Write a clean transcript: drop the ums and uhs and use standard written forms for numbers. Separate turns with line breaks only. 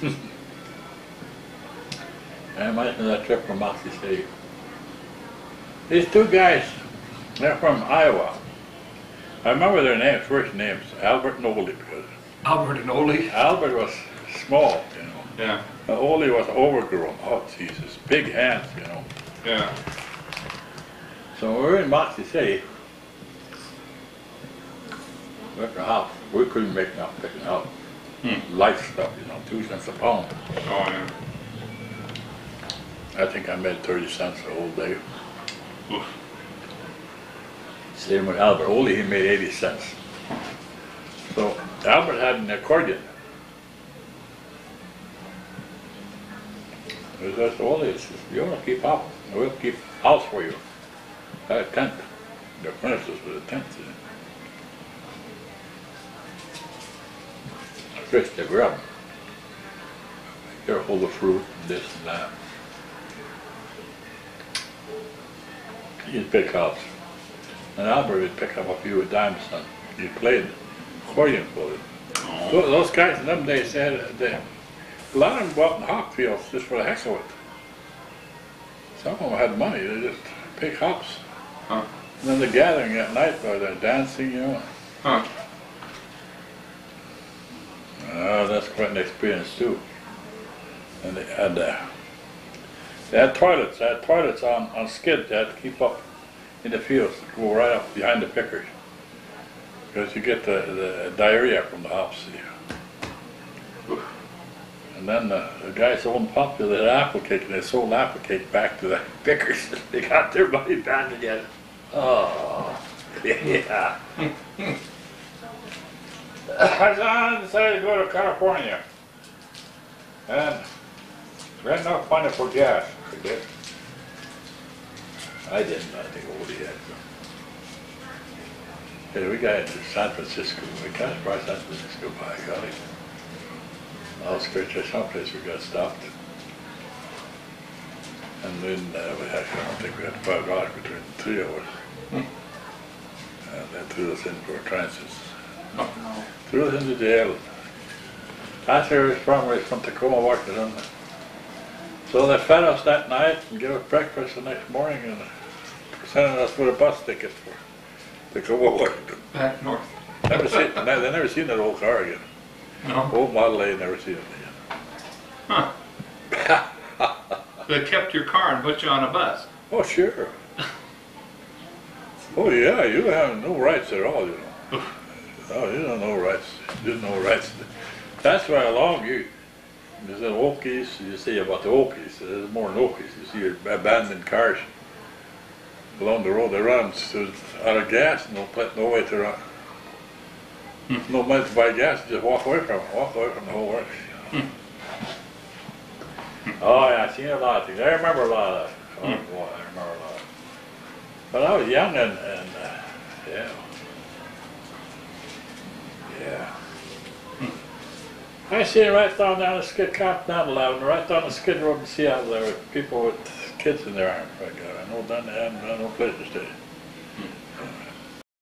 I imagine that trip from Moxie City. These two guys, they're from Iowa. I remember their names, first names, Albert and Ole, because
Albert and Ole?
Albert was small, you know.
Yeah.
And Ole was overgrown. Oh, Jesus, big hands, you know.
Yeah.
So we were in Moxie City. We went to the house. We couldn't make enough picking out light stuff, you know, 2 cents a pound.
Oh, yeah.
I think I made 30 cents the whole day.
Oof.
Same with Albert. Ole, he made 80 cents. So Albert had an accordion. He says, Ole, you want to keep house? We'll keep house for you. I had a tent. The premises with a tent in it. Fish to grub. Careful the fruit, and this and that. He'd pick up. And Albert would pick up a few dimes and he played accordion for them.
Oh.
Those guys in them days said a lot of them go out in hop fields just for the heck of it. Some of them had money, they just pick hops.
Huh.
And then the gathering at night where they're dancing, you know.
Huh.
That's quite an experience too. And they had toilets. They had toilets on skids. They had to keep up in the fields, go right up behind the pickers, because you get the diarrhea from the hops. And then the guys owned popular they had apple cake, and they sold apple cake back to the pickers. They got their money back again. Oh, yeah. I decided to go to California, and we had enough money for gas. We did. I didn't. I think Ole had. Yeah, we got into San Francisco. We got by San Francisco, by golly. Outskirts of someplace we got stopped. And then I don't think we had $5 between the 3 of us. And they threw us in for trances.
Oh,
Threw us into jail. That's where we was from Tacoma, Washington. So they fed us that night and gave us breakfast the next morning and sending us with a bus ticket for Tacoma, Washington.
back north.
Never seen, they never seen that old car again.
No.
Old Model A, never seen it
Huh.
again.
They kept your car and put you on a bus.
Oh, sure. Oh, yeah, you have no rights at all, you know. Oh, you don't know rights. You didn't know rights. That's why along there's an Okies, you see about the Okies, there's more than Okies. You see abandoned cars along the road. They run out of gas and no way to run. No money to buy gas, just walk away from the whole works. Oh yeah, I've seen a lot of things. I remember a lot of that. Oh boy, I remember a lot. But I was young and yeah. Yeah. I seen right down the skid, down 11, right down the skid road in Seattle, there were people with kids in their arms. I know then they had no place to stay.